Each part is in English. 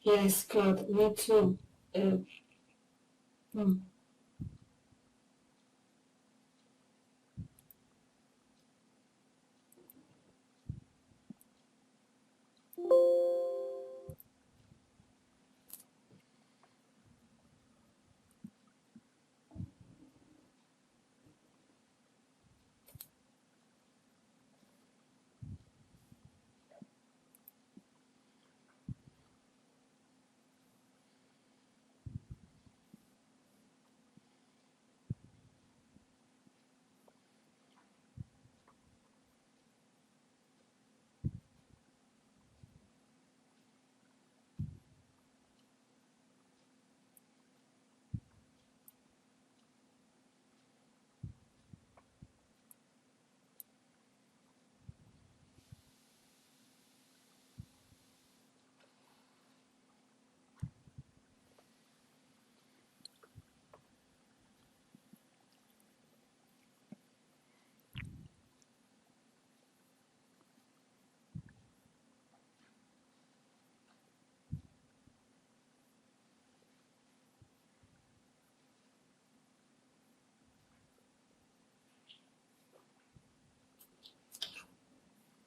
Yes, Claude, me too. Uh, hmm.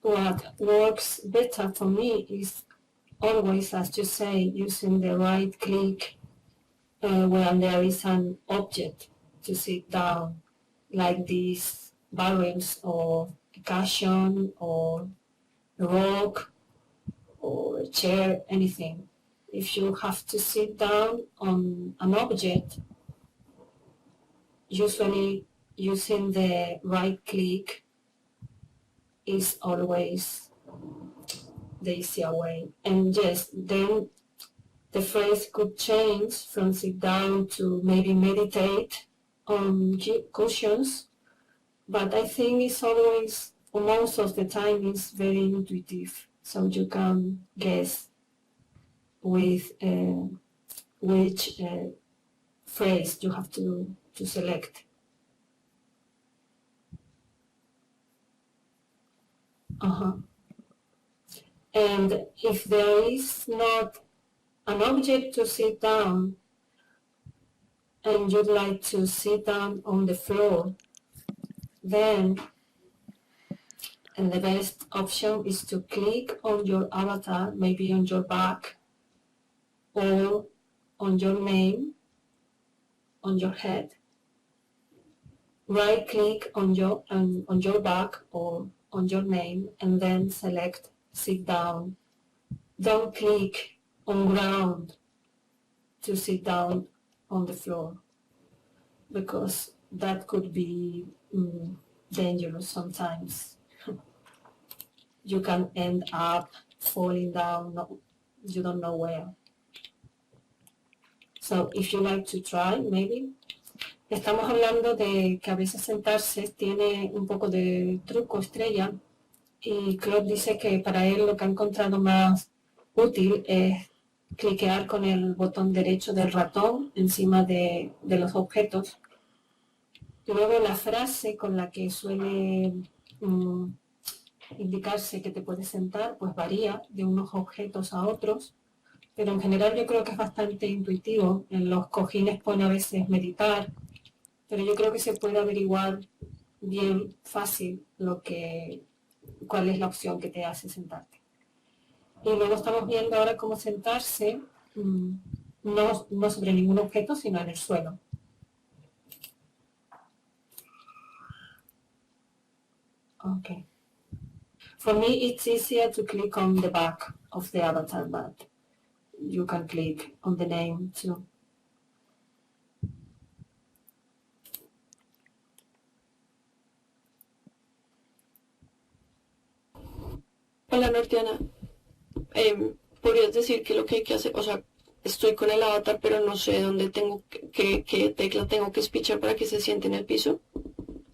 What works better for me is always, as you say, using the right click when there is an object to sit down, like these barrels or a cushion or a rock or a chair, anything. If you have to sit down on an object, usually using the right click is always the easier way. And yes, then the phrase could change from sit down to maybe meditate on cushions, but I think it's always, most of the time, it's very intuitive. So you can guess with which phrase you have to select. Uh-huh. And if there is not an object to sit down and you'd like to sit down on the floor, then and the best option is to click on your avatar, maybe on your back or on your name, on your head. Right click on your back or on your name and then select sit down. Don't click on ground to sit down on the floor, because that could be dangerous sometimes. You can end up falling down, you don't know where. So if you like to try, maybe. Estamos hablando de que a veces sentarse tiene un poco de truco, Estrella, y Claude dice que para él lo que ha encontrado más útil es cliquear con el botón derecho del ratón encima de los objetos. Luego la frase con la que suele indicarse que te puedes sentar pues varía de unos objetos a otros, pero en general yo creo que es bastante intuitivo. En los cojines pone a veces meditar, pero yo creo que se puede averiguar bien fácil cuál es la opción que te hace sentarte. Y luego estamos viendo ahora cómo sentarse, no sobre ningún objeto, sino en el suelo. Okay. For me, it's easier to click on the back of the avatar, but you can click on the name too. Hola Nortiana, ¿podrías decir que lo que hay que hacer, o sea, estoy con el avatar pero no sé dónde qué tecla tengo que espichar para que se siente en el piso?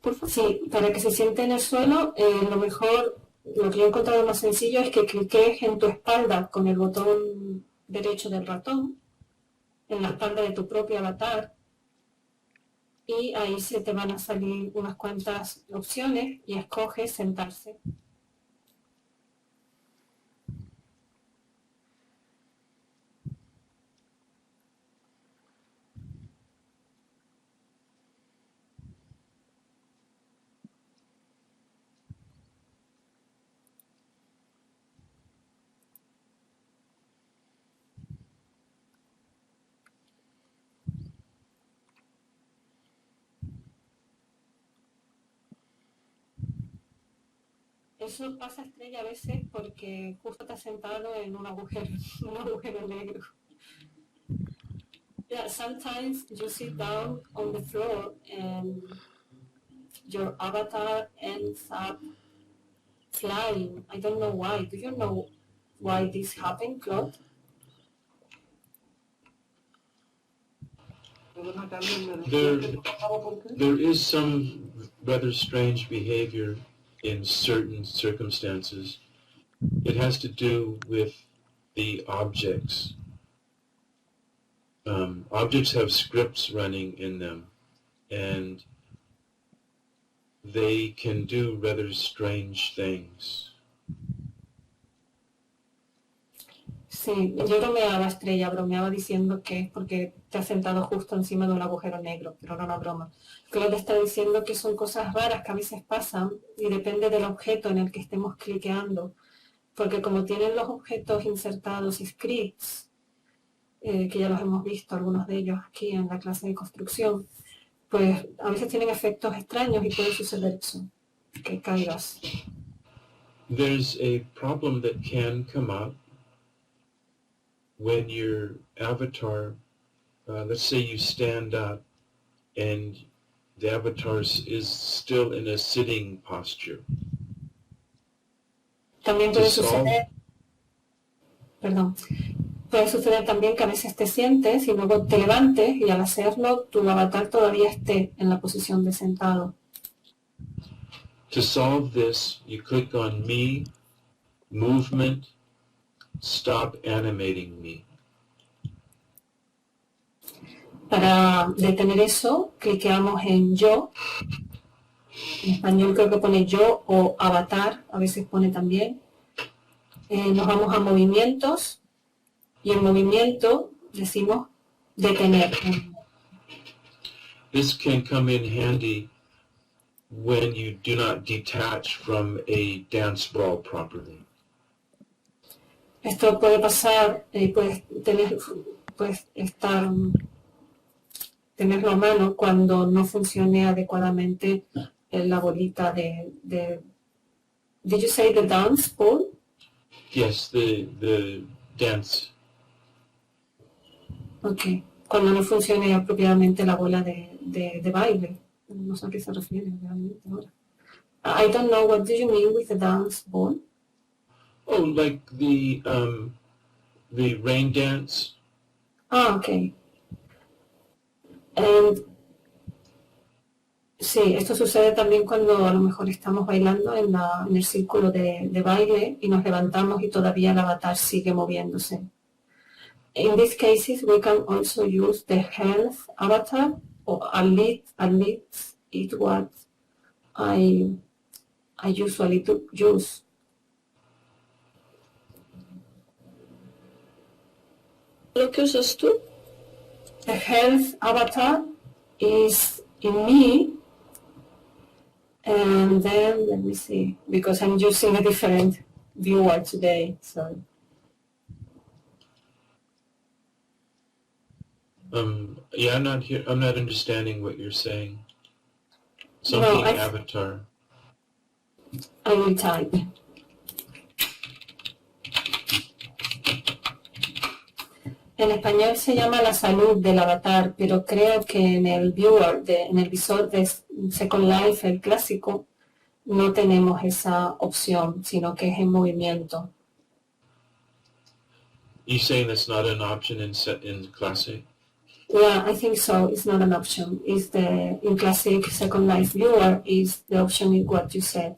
Por favor. Sí, para que se siente en el suelo, lo mejor, lo que yo he encontrado más sencillo es que cliques en tu espalda con el botón derecho del ratón, en la espalda de tu propio avatar, y ahí se te van a salir unas cuantas opciones y escoges sentarse. Eso pasa, Estrella, a veces porque justo te has sentado en un agujero, un agujero negro. Yeah, sometimes you sit down on the floor and your avatar ends up flying. I don't know why. Do you know why this happened, Claude? There is some rather strange behavior in certain circumstances. It has to do with the objects. Objects have scripts running in them, and they can do rather strange things. Sí, yo bromeaba diciendo que es porque te has sentado justo encima de un agujero negro, pero era una broma. Claude está diciendo que son cosas raras que a veces pasan y depende del objeto en el que estemos cliqueando, porque como tienen los objetos insertados scripts, que ya los hemos visto, algunos de ellos aquí en la clase de construcción, pues a veces tienen efectos extraños y puede suceder eso, que caigas. There's a problem that can come up when your avatar, let's say you stand up and the avatar is still in a sitting posture. También puede suceder, puede suceder también que a veces te sientes y luego te levantes y al hacerlo tu avatar todavía esté en la posición de sentado. To solve this, you click on Me, Movement, Stop Animating Me. Para detener eso, cliqueamos en Yo. En español creo que pone Yo o Avatar, a veces pone también. Nos vamos a Movimientos y en Movimiento decimos Detener. This can come in handy when you do not detach from a dance ball properly. Esto puede pasar, tenerlo a mano cuando no funcione adecuadamente la bolita de Did you say the dance ball? Yes, the dance. Ok, cuando no funcione apropiadamente la bola de baile. No sé a qué se refiere realmente ahora. I don't know, what do you mean with the dance ball? Oh, like the rain dance. Ah, ok. Sí, esto sucede también cuando a lo mejor estamos bailando en el círculo de baile y nos levantamos y todavía el avatar sigue moviéndose. In these cases, we can also use the health avatar, or at least it's what I usually use. ¿Lo que usas tú? The health avatar is in me, and then let me see, because I'm using a different viewer today, so. Yeah, I'm not understanding what you're saying. Something No, avatar. I will type. En español se llama la salud del avatar, pero creo que en el viewer, en el visor de Second Life, el clásico, no tenemos esa opción, sino que es en movimiento. You saying that's not an option in Classic? Yeah, I think so. It's not an option. In Classic Second Life viewer is the option is what you said.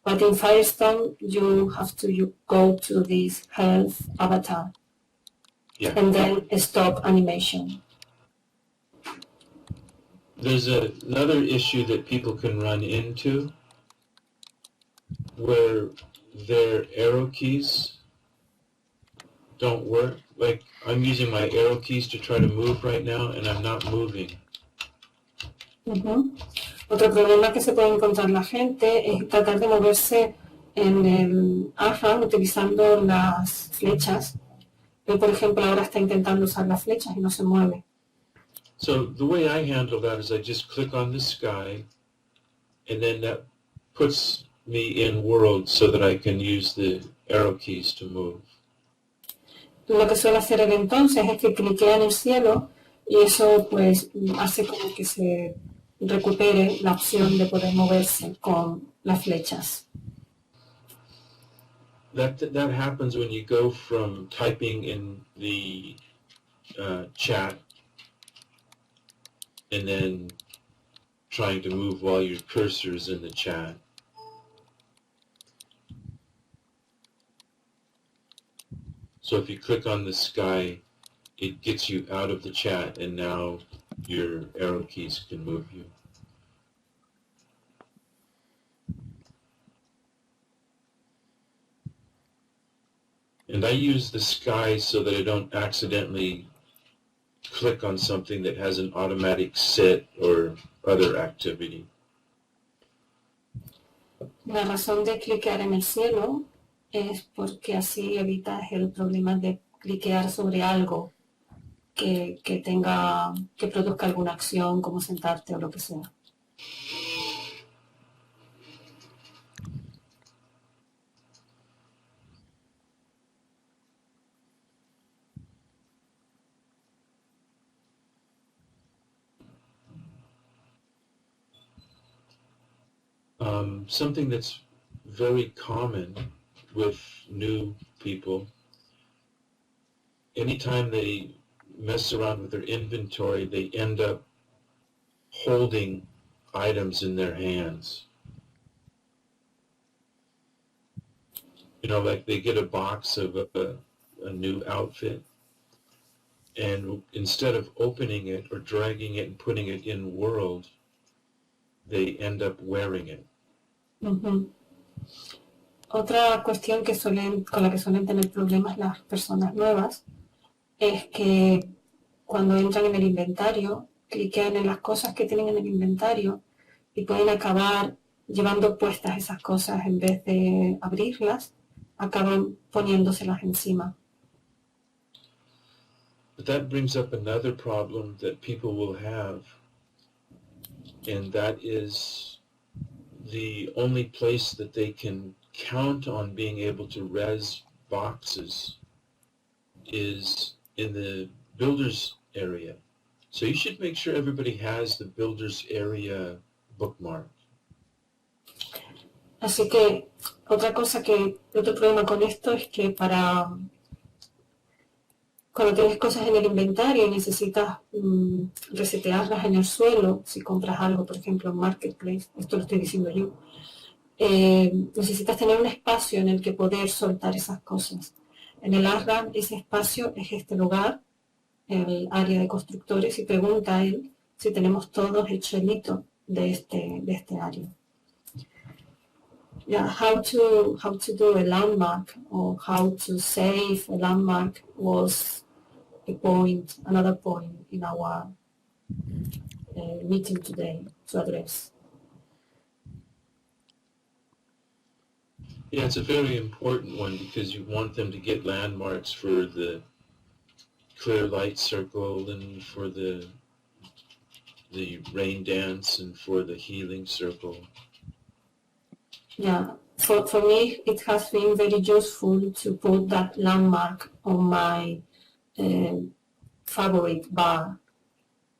But in Firestone, you have to go to this health avatar. Yeah. And then stop animation. There's another issue that people can run into where their arrow keys don't work. Like, I'm using my arrow keys to try to move right now, and I'm not moving. Otro problema que se puede encontrar la gente es tratar de moverse en el Ashram utilizando las flechas. Yo, por ejemplo, ahora está intentando usar las flechas y no se mueve. So the way I handle that is I just click on the sky, and then that puts me in world so that I can use the arrow keys to move. Lo que suele hacer él entonces es que cliquea en el cielo y eso pues hace como que se recupere la opción de poder moverse con las flechas. That happens when you go from typing in the chat and then trying to move while your cursor is in the chat. So if you click on the sky, it gets you out of the chat, and now your arrow keys can move you. And I use the sky so that I don't accidentally click on something that has an automatic set or other activity. La razón de cliquear en el cielo es porque así evitas el problema de cliquear sobre algo que produzca alguna acción como sentarte o lo que sea. Something that's very common with new people, anytime they mess around with their inventory, they end up holding items in their hands. You know, like they get a box of a new outfit, and instead of opening it or dragging it and putting it in world, they end up wearing it. Uh-huh. Otra cuestión con la que suelen tener problemas las personas nuevas es que cuando entran en el inventario, cliquean en las cosas que tienen en el inventario y pueden acabar llevando puestas esas cosas en vez de abrirlas, acaban poniéndoselas encima. But that brings up another problem that people will have, and that is the only place that they can count on being able to res boxes is in the builders area. So you should make sure everybody has the builders area bookmark. Así que otro problema con esto es que cuando tienes cosas en el inventario y necesitas resetearlas en el suelo, si compras algo, por ejemplo, en Marketplace, esto lo estoy diciendo yo, necesitas tener un espacio en el que poder soltar esas cosas. En el Ashram ese espacio es este lugar, el área de constructores, y pregunta a él si tenemos todos el chelito de este área. Yeah, how to do a landmark or how to save a landmark was another point in our meeting today to address. Yeah, it's a very important one because you want them to get landmarks for the clear light circle and for the rain dance and for the healing circle. Yeah, for me it has been very useful to put that landmark on my favorite bar,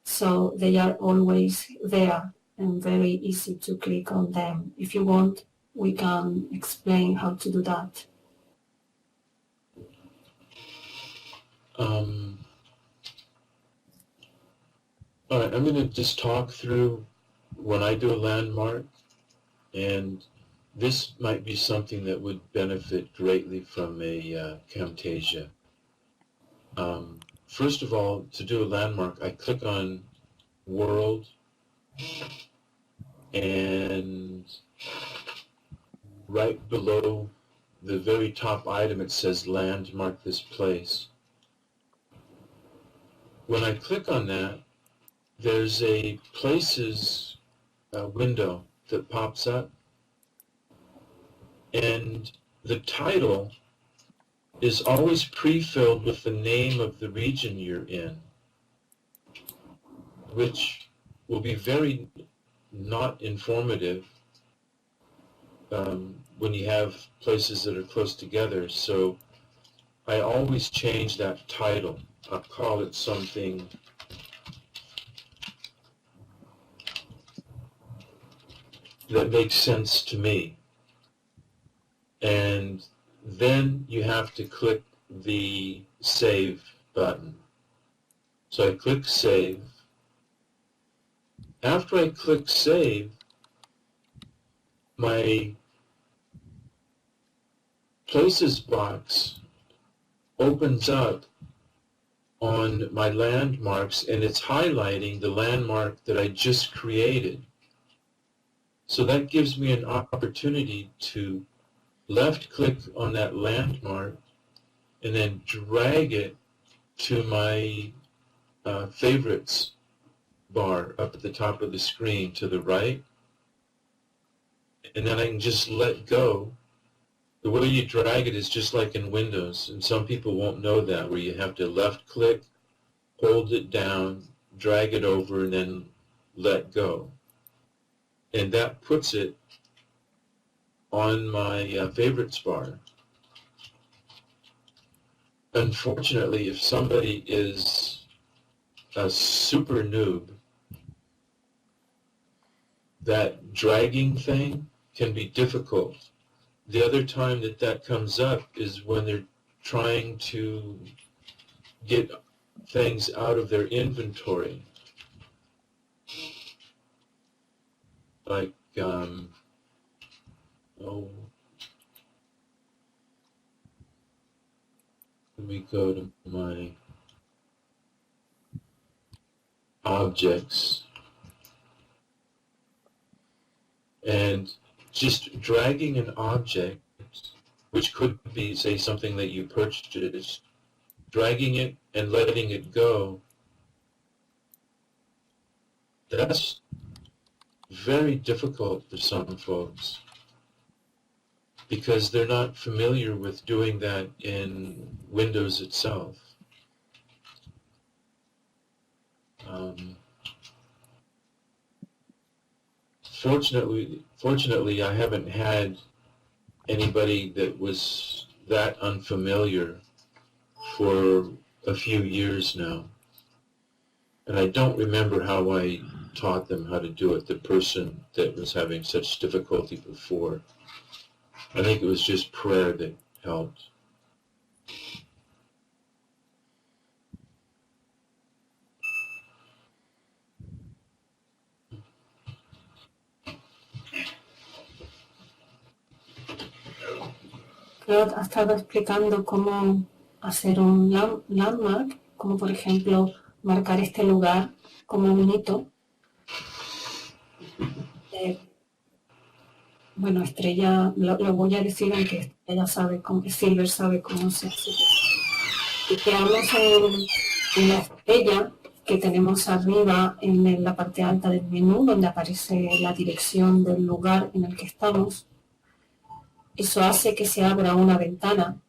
so they are always there and very easy to click on them. If you want, we can explain how to do that. All right, I'm going to just talk through when I do a landmark, and this might be something that would benefit greatly from a Camtasia. First of all, to do a landmark, I click on World, and right below the very top item it says Landmark this place. When I click on that, there's a Places window that pops up, and the title is always pre-filled with the name of the region you're in, which will be very not informative when you have places that are close together. So I always change that title. I'll call it something that makes sense to me. And then you have to click the save button. So I click save. After I click save, my places box opens up on my landmarks, and it's highlighting the landmark that I just created. So that gives me an opportunity to left click on that landmark and then drag it to my favorites bar up at the top of the screen to the right, and then I can just let go. The way you drag it is just like in Windows, and some people won't know that, where you have to left click, hold it down, drag it over, and then let go. And that puts it on my favorites bar. Unfortunately, if somebody is a super noob, that dragging thing can be difficult. The other time that comes up is when they're trying to get things out of their inventory. Like, let me go to my objects. And just dragging an object, which could be, say, something that you purchased, dragging it and letting it go, that's very difficult for some folks because they're not familiar with doing that in Windows itself. Fortunately, I haven't had anybody that was that unfamiliar for a few years now. And I don't remember how I taught them how to do it, the person that was having such difficulty before. I think it was just prayer that helped. Claude ha estado explicando cómo hacer un landmark, como por ejemplo marcar este lugar como un hito. Bueno, Estrella, lo voy a decir aunque ella sabe cómo, Silver sabe cómo se hace. Y quedamos en la estrella que tenemos arriba en la parte alta del menú, donde aparece la dirección del lugar en el que estamos. Eso hace que se abra una ventana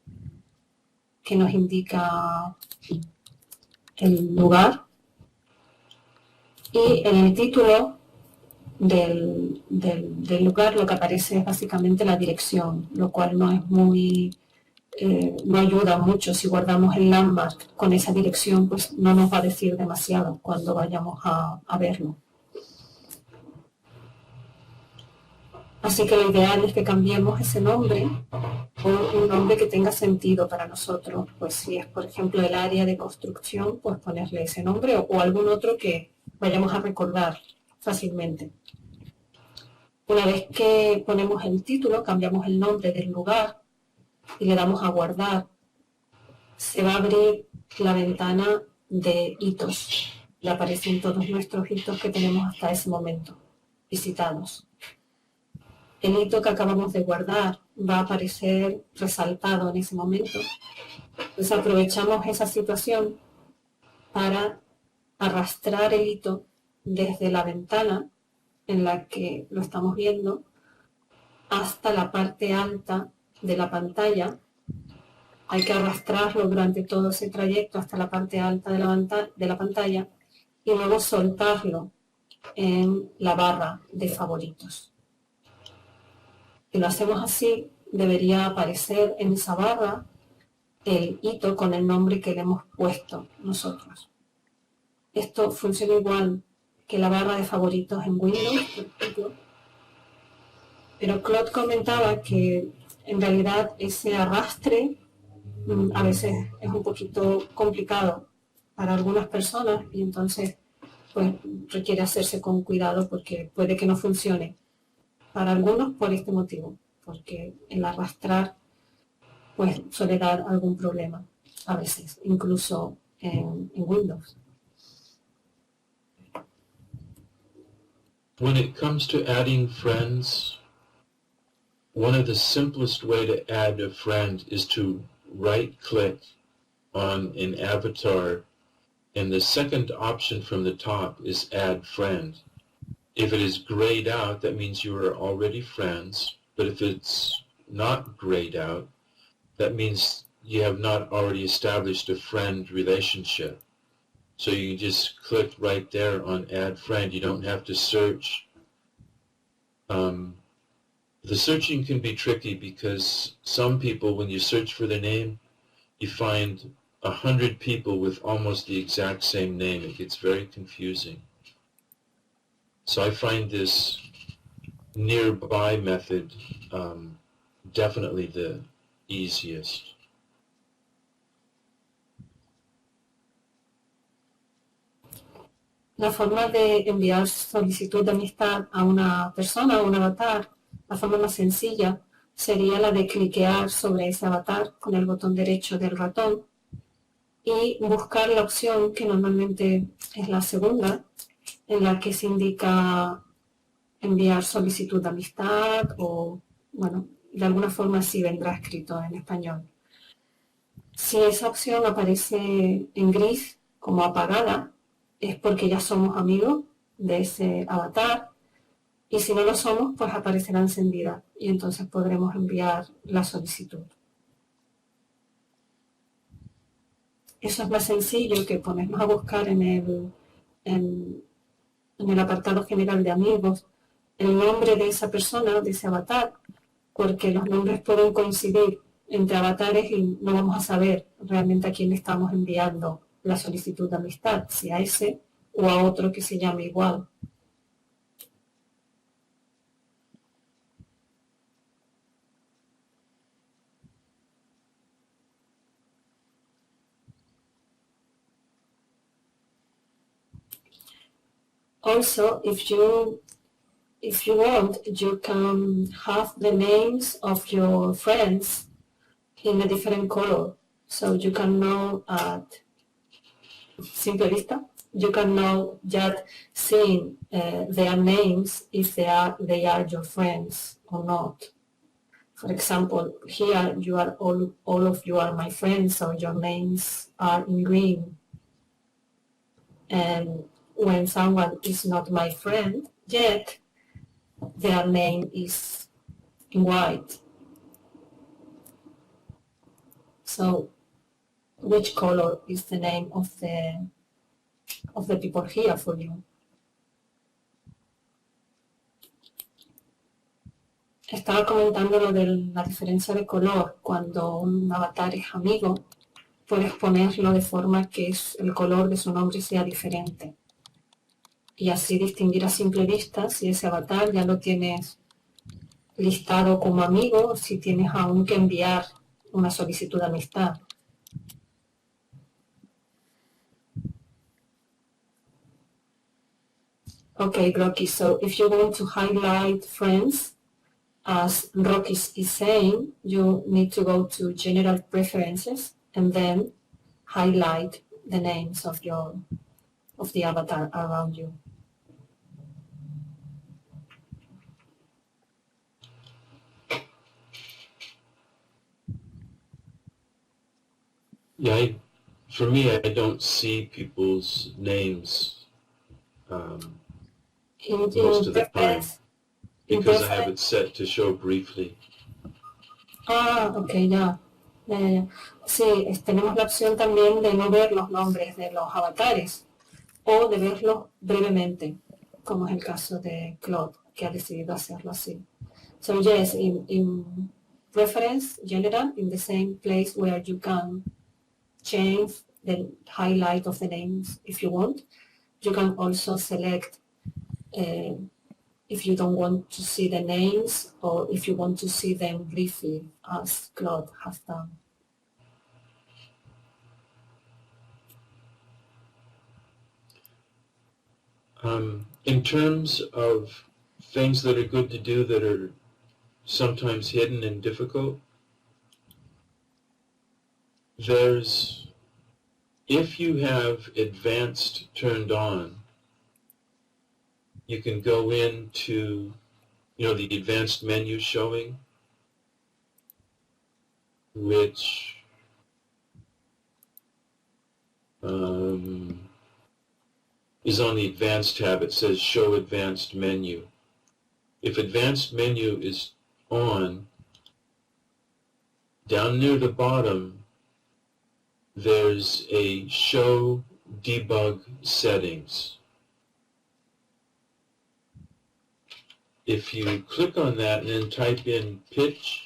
que nos indica el lugar, y en el título del lugar lo que aparece es básicamente la dirección, lo cual no es muy, no ayuda mucho. Si guardamos el landmark con esa dirección, pues no nos va a decir demasiado cuando vayamos a verlo. Así que lo ideal es que cambiemos ese nombre por un nombre que tenga sentido para nosotros. Pues si es, por ejemplo, el área de construcción, pues ponerle ese nombre o algún otro que vayamos a recordar fácilmente. Una vez que ponemos el título, cambiamos el nombre del lugar y le damos a guardar, se va a abrir la ventana de hitos. Le aparecen todos nuestros hitos que tenemos hasta ese momento visitados. El hito que acabamos de guardar va a aparecer resaltado en ese momento. Entonces aprovechamos esa situación para arrastrar el hito desde la ventana en la que lo estamos viendo hasta la parte alta de la pantalla. Hay que arrastrarlo durante todo ese trayecto hasta la parte alta de la pantalla y luego soltarlo en la barra de favoritos. Si lo hacemos así, debería aparecer en esa barra el hito con el nombre que le hemos puesto nosotros. Esto funciona igual que la barra de favoritos en Windows, por ejemplo. Pero Claude comentaba que en realidad ese arrastre a veces es un poquito complicado para algunas personas y entonces pues requiere hacerse con cuidado porque puede que no funcione. Para algunos por este motivo, porque el arrastrar pues suele dar algún problema a veces, incluso en Windows. When it comes to adding friends, one of the simplest way to add a friend is to right-click on an avatar, and the second option from the top is Add Friend. If it is grayed out, that means you are already friends, but if it's not grayed out, that means you have not already established a friend relationship. So you can just click right there on Add Friend. You don't have to search. The searching can be tricky because some people, when you search for their name, you find 100 people with almost the exact same name. It gets very confusing. So I find this nearby method definitely the easiest. La forma de enviar solicitud de amistad a una persona o un avatar, la forma más sencilla sería la de cliquear sobre ese avatar con el botón derecho del ratón y buscar la opción que normalmente es la segunda, en la que se indica enviar solicitud de amistad o, bueno, de alguna forma así vendrá escrito en español. Si esa opción aparece en gris como apagada, es porque ya somos amigos de ese avatar y si no lo somos, pues aparecerá encendida y entonces podremos enviar la solicitud. Eso es más sencillo que ponernos a buscar en el apartado general de amigos el nombre de esa persona, de ese avatar, porque los nombres pueden coincidir entre avatares y no vamos a saber realmente a quién le estamos enviando la solicitud de amistad, si a ese o a otro que se llame igual. Also, if you want, you can have the names of your friends in a different color. So you can know at simple vista, you can know just seeing their names if they are your friends or not. For example, here you are all of you are my friends, so your names are in green. And when someone is not my friend yet, their name is in white. So which color is the name of the people here for you? Estaba comentando lo de la diferencia de color. Cuando un avatar es amigo, puedes ponerlo de forma que el color de su nombre sea diferente. Y así distinguir a simple vista si ese avatar ya lo tienes listado como amigo o si tienes aún que enviar una solicitud de amistad. Okay, Rocky, so if you want to highlight friends, as Rocky is saying, you need to go to General Preferences and then highlight the names of the avatar around you. Yeah, for me, I don't see people's names most of the time because I have it set to show briefly. Ok, ya. Sí, tenemos la opción también de no ver los nombres de los avatares o de verlos brevemente, como es el caso de Claude, que ha decidido hacerlo así. So yes, in preference, general, in the same place where you can change the highlight of the names if you want. You can also select if you don't want to see the names or if you want to see them briefly, as Claude has done. In terms of things that are good to do that are sometimes hidden and difficult, there's, if you have advanced turned on, you can go into, the advanced menu showing, which is on the advanced tab. It says show advanced menu. If advanced menu is on, down near the bottom, there's a show debug settings. If you click on that and then type in pitch,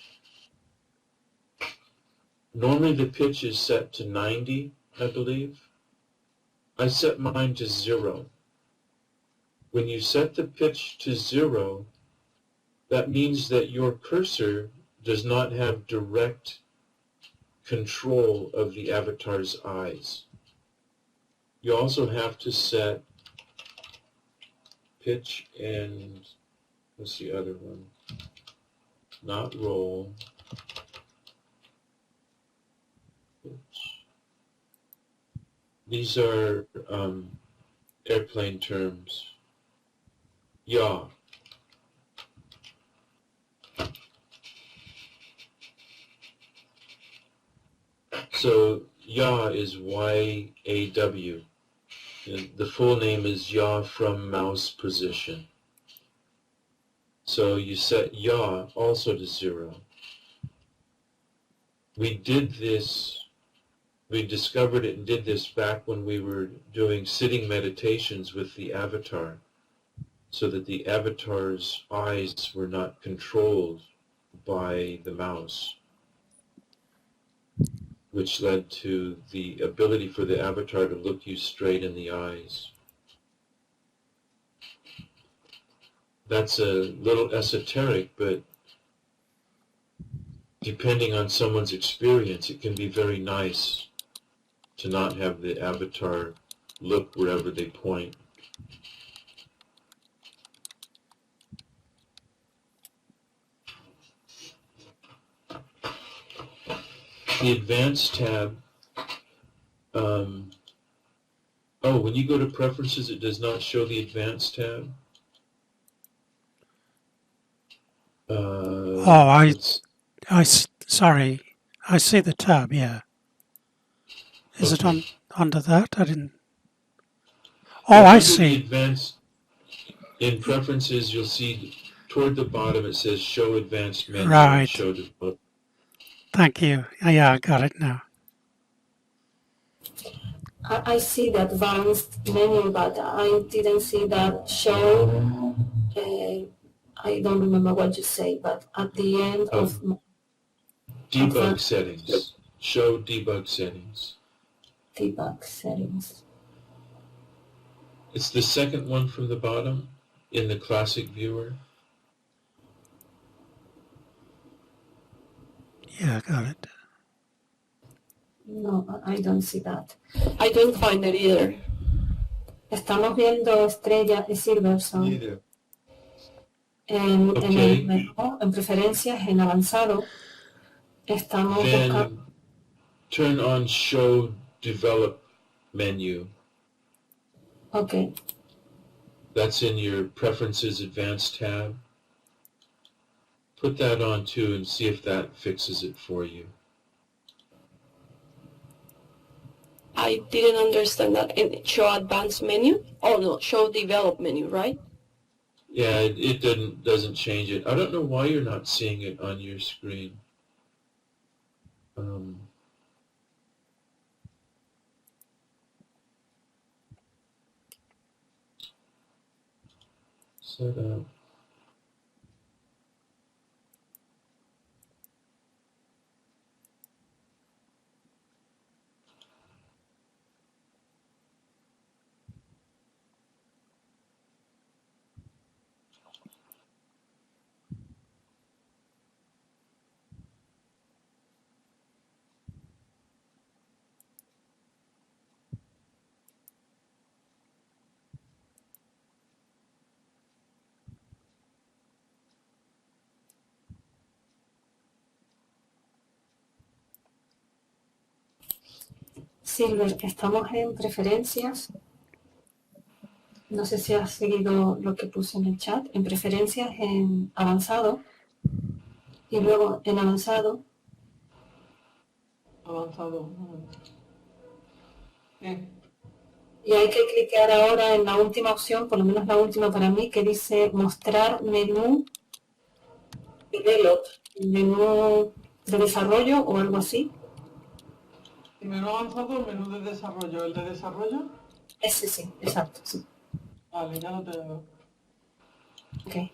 normally the pitch is set to 90, I believe. I set mine to 0. When you set the pitch to 0, that means that your cursor does not have direct control of the avatar's eyes. You also have to set pitch and, what's the other one? Not roll. Pitch. These are airplane terms. Yaw. So yaw is Y-A-W. And the full name is yaw from mouse position. So you set yaw also to 0. We did this, we discovered it and did this back when we were doing sitting meditations with the avatar, so that the avatar's eyes were not controlled by the mouse, which led to the ability for the avatar to look you straight in the eyes. That's a little esoteric, but depending on someone's experience, it can be very nice to not have the avatar look wherever they point. The Advanced tab, when you go to Preferences, it does not show the Advanced tab. Sorry, I see the tab, yeah. Is it under that? I didn't... Oh, I see. The Advanced, in Preferences, you'll see toward the bottom it says Show Advanced Menu. Right. Show Develop. Thank you. Yeah, I got it now. I see the advanced menu, but I didn't see that show. I don't remember what you say, but at the end of debug settings. Show debug settings. Debug settings. It's the second one from the bottom in the classic viewer. Yeah, I got it. No, I don't see that. I don't find it either. Estamos viendo Estrella y Silverson. Neither. En el menú, en preferencias, en avanzado, estamos buscando. Turn on Show Develop menu. Okay. That's in your Preferences Advanced tab. Put that on too and see if that fixes it for you. I didn't understand that. Show advanced menu? Oh no, show develop menu, right? Yeah, it doesn't change it. I don't know why you're not seeing it on your screen. Set up. Silver, estamos en preferencias. No sé si has seguido lo que puse en el chat. En preferencias en avanzado. Y luego en avanzado. Avanzado, un momento. Bien. Y hay que clicar ahora en la última opción, por lo menos la última para mí, que dice mostrar menú develop, menú de desarrollo o algo así. ¿Y menú avanzado o menú de desarrollo? ¿El de desarrollo? Ese sí, exacto, sí. Vale, ya lo tengo. Ok.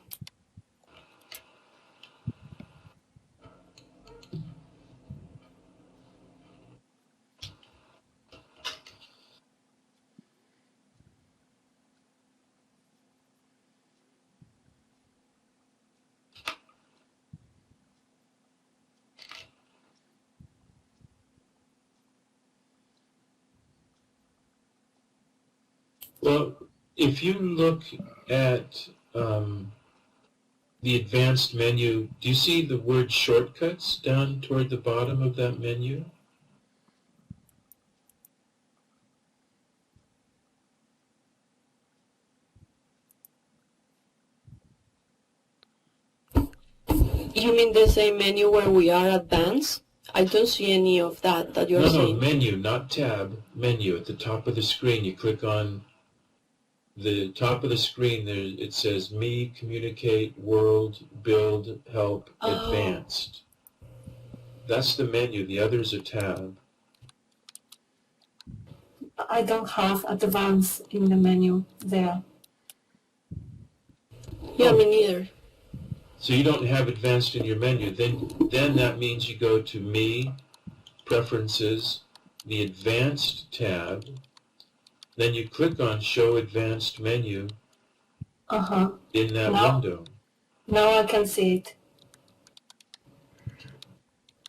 Well, if you look at the advanced menu, do you see the word shortcuts down toward the bottom of that menu? You mean the same menu where we are advanced? I don't see any of that you're No, saying. menu, not tab, menu. At the top of the screen, you click on the top of the screen, there it says Me, Communicate, World, Build, Help, Advanced. That's the menu. The other's a tab. I don't have advance in the menu there. Yeah, me neither. So you don't have advanced in your menu. Then that means you go to Me, Preferences, the Advanced tab. Then you click on Show Advanced Menu in that window. Now I can see it.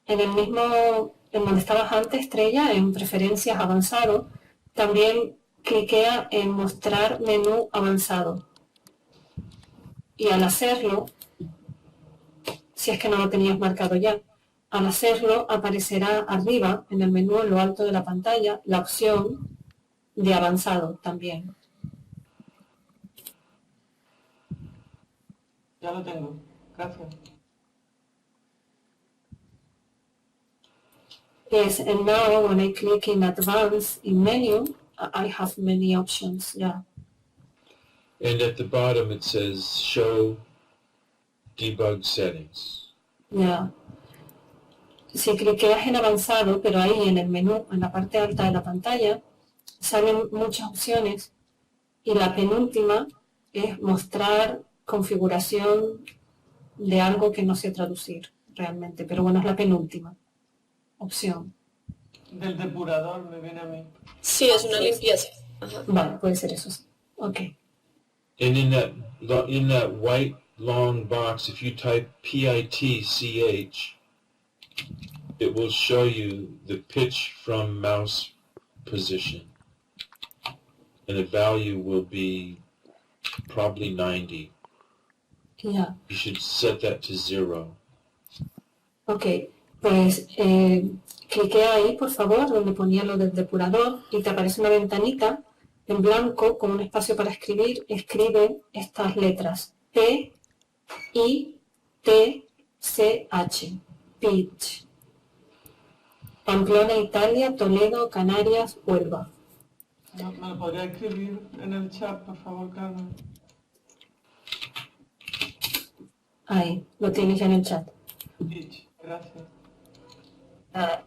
En el mismo, en donde estabas antes, Estrella, en preferencias avanzado, también cliquea en mostrar menú avanzado. Y al hacerlo, si es que no lo tenías marcado ya, al hacerlo aparecerá arriba, en el menú, en lo alto de la pantalla, la opción de avanzado también. Ya lo tengo. Gracias. Yes, and now when I click in advance in menu, I have many options, yeah. And at the bottom it says Show Debug Settings. Yeah. Si cliqueas en avanzado, pero ahí en el menú, en la parte alta de la pantalla, salen muchas opciones y la penúltima es mostrar configuración de algo que no sé traducir realmente, pero bueno, es la penúltima opción. Del depurador me viene a mí. Sí, es una limpieza. Ajá. Vale, puede ser eso. Ok. And in that white long box, if you type PITCH, it will show you the pitch from mouse position. And the value will be probably 90. Yeah. You should set that to 0. Ok, pues cliquea ahí, por favor, donde ponía lo del depurador y te aparece una ventanita en blanco con un espacio para escribir. Escribe estas letras P, I, T, C, H. Pitch. Pamplona, Italia, Toledo, Canarias, Huelva. ¿Me lo podría escribir en el chat, por favor, Carmen? Ahí, lo tienes ya en el chat. Pitch, gracias.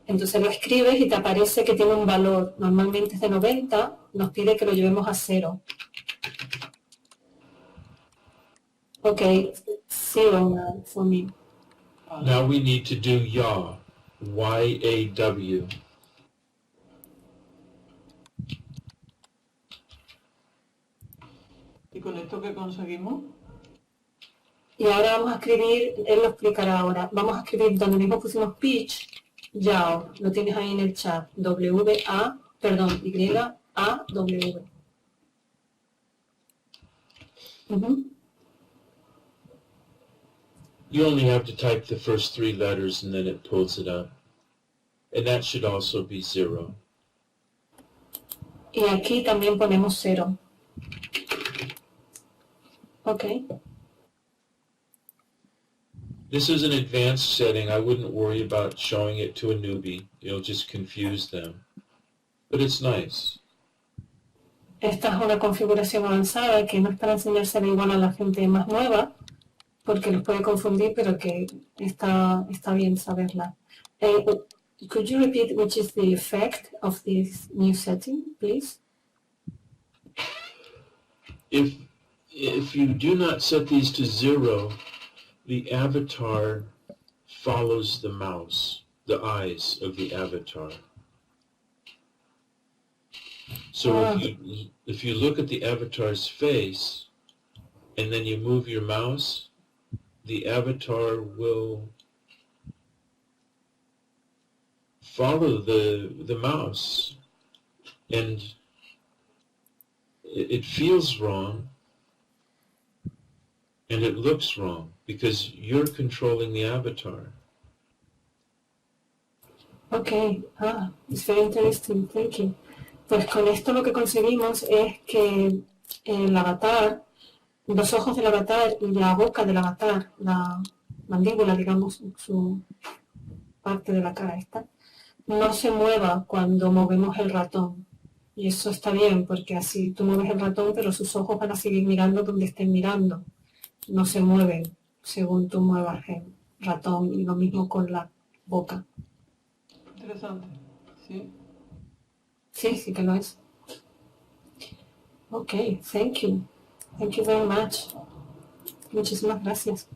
Entonces lo escribes y te aparece que tiene un valor, normalmente es de 90, nos pide que lo llevemos a 0. Ok, 0 now for me. Now we need to do yaw, Y-A-W. ¿Y con esto qué conseguimos? Y ahora vamos a escribir, él lo explicará ahora, vamos a escribir donde mismo pusimos pitch, yao, lo tienes ahí en el chat, Y-A-W. You only have to type the first 3 letters and then it pulls it up. And that should also be 0. Y aquí también ponemos 0. Ok. This is an advanced setting. I wouldn't worry about showing it to a newbie. It'll just confuse them. But it's nice. Esta es una configuración avanzada que no es para enseñársela igual a la gente más nueva, porque los puede confundir, pero que está bien saberla. Could you repeat which is the effect of this new setting, please? If you do not set these to 0, the avatar follows the mouse, the eyes of the avatar. So if you look at the avatar's face and then you move your mouse, the avatar will follow the mouse, and it feels wrong and it looks wrong because you're controlling the avatar. Okay, it's very interesting, thank you. Pues con esto lo que conseguimos es que el avatar, los ojos del avatar y la boca del avatar, la mandíbula, digamos, su parte de la cara esta, no se mueva cuando movemos el ratón. Y eso está bien, porque así tú mueves el ratón, pero sus ojos van a seguir mirando donde estén mirando. No se mueven según tú muevas el ratón, y lo mismo con la boca. Interesante, ¿sí? Sí, sí que lo es. Ok, thank you. Thank you very much. Muchísimas gracias.